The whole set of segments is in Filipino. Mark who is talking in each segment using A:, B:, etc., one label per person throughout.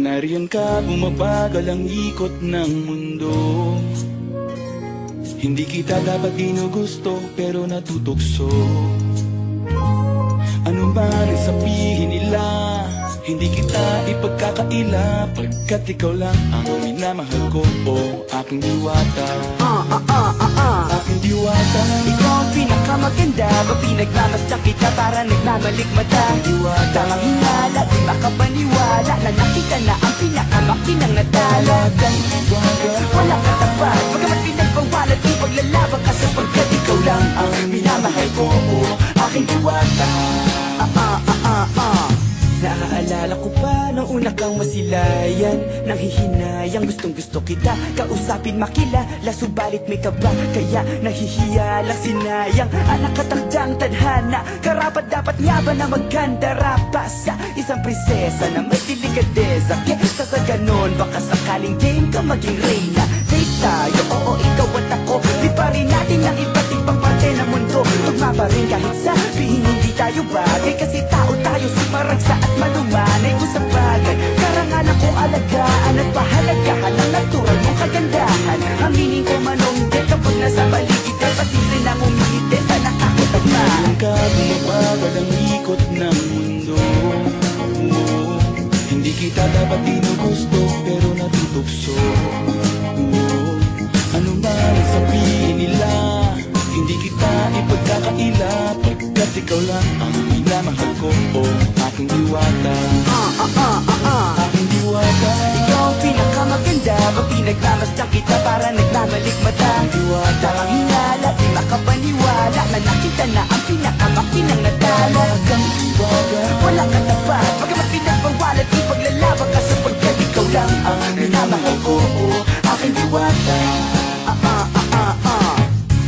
A: nariyan ka, bumabagal ang ikot ng mundo. Hindi kita dapat ginugusto, pero natutukso. Ano man ang sabihin nila, hindi kita ipagkakaila, pagkat ikaw lang ang minamahal ko, o aking diwata. Aking diwata.
B: Ikaw ang pinakamaganda, pag pinagmamasdan kita para nagmamalikmata.
A: Diwata.
B: Tamang hinala, di makapaniwala na nakita na ang pinakamakinang natala.
A: Talagang diwata.
B: Wala ka tapat, pagkamat pinagbawalan, di paglalaban ka sapagkat ikaw lang ang minamahal ko, o aking diwata. Naaalala ko pa nung una kang masilayan, nang hihinayang gustong gusto kita kausapin, makilala, subalit may kaba, kaya nahihiya lang sinayang. Anak katakdang tadhana, karapat dapat nga ba na magkandara pa sa isang prinsesa na may delikadeza? Kesa sa ganon, baka sakaling game ka maging reyna. Date tayo, oo ikaw at ako, di pa rin natin ang iba't ibang parte ng mundo. Tugma pa rin kahit sabihin hindi tayo bagay, kasi tao tayo, sumaragsa at malumanay kung sa bagay. Karangalan kong alagaan at pahalagahan ang natural mong kagandahan. Aminin ko man o hindi, kapag nasa paligid ay pasisre na umihite sa nakakatagma.
A: Nariyan ka, bumabagal ang ikot ng mundo. Hindi kita dapat ginugusto, pero natutukso. Ano man ang sabihin nila, hindi kita ipagkakaila, pagkat ikaw lang ang minamahal ko, o aking diwata. Aking diwata.
B: Ikaw ang pinakamaganda, pag pinagmamasdan kita para nagmamalikmata.
A: Diwata.
B: Tamang hinala, di makapaniwala na nakita na ang pinakamakinang natala.
A: Talagang diwata.
B: Wala ka tapat, pagkamat pinagbawalan, di paglalaban ka sapagkat ikaw lang ang minamahal ko, o aking diwata.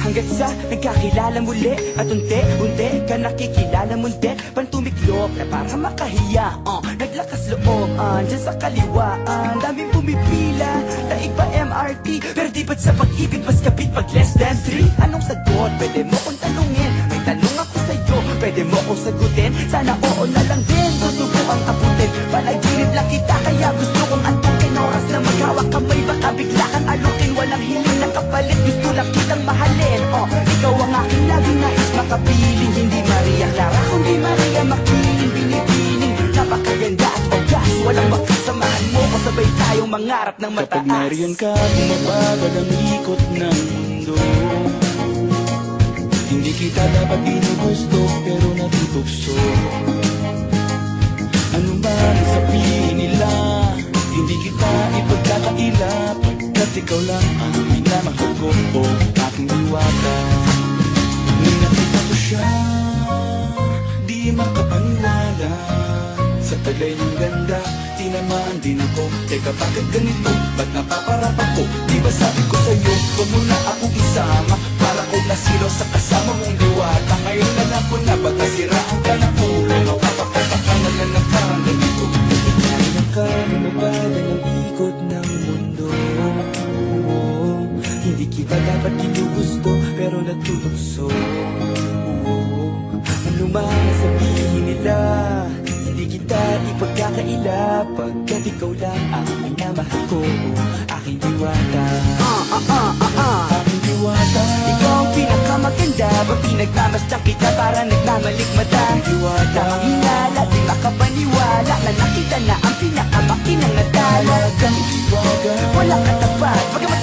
B: Hanggang sa nagkakilala muli at unti-unti ka nakikilala mundi, pantumiklop na para makahiya. Naglakas loob, dyan sa kaliwaan, daming pumipila, daig pa MRT, pero di ba't sa pag-ibig mas kapit pag less than 3? Anong sagot? Pwede mo kong tanungin, may tanong ako sa'yo, pwede mo kong sagutin, sana oo na lang din, susubukang abutin. Panaginip lang kita, kaya gusto kong antukin, oras na maghawak kamay, baka bigla kang alukin. Walang hiling na kapalit, gusto lang kitang mahalin. Ikaw ang aking laging nais makapiling, hindi Maria Clara kundi Maria Makiling. Binibining, napakaganda at ogas, walang makasamahan mo kung sabay tayong mangarap ng mataas.
A: Kapag nariyan ka, bumabagal ang ikot ng mundo. Hindi kita dapat ginugusto, pero natutukso. Ano man ang sabihin nila, hindi kita ipagkakaila, pagkat ikaw lang ang minamahal ko, o aking diwata. Nung nakita ko siya, di makapaniwala, sa taglay ng ganda, tinamaan din ako. Teka, bakit ganito? Ba't napaparap ako? Di ba sabi ko sa'yo, huwag mo na akong isama, para ko nasilo sa kasama mong diwata. Ngayon na lang ko na, ba't nasiraan ka ng ulo? Kapapapaka na lang ng parang ganito.
B: Nariyan ka, bumabagal ang ikot ng mundo. Hindi kita dapat ginugusto, pero natutukso. Ano man ang sabihin nila, hindi kita ipagkakaila, pagkat ikaw lang ang minamahal ko, aking diwata.
A: Aking diwata.
B: Ikaw ang pinakamaganda, pag pinagmamasdan kita para nagmamalikmata. Tamang hinala, di makapaniwala na nakita na ang pinakamakinang natala.
A: Talagang diwata.
B: Wala ka tapat, pagkamat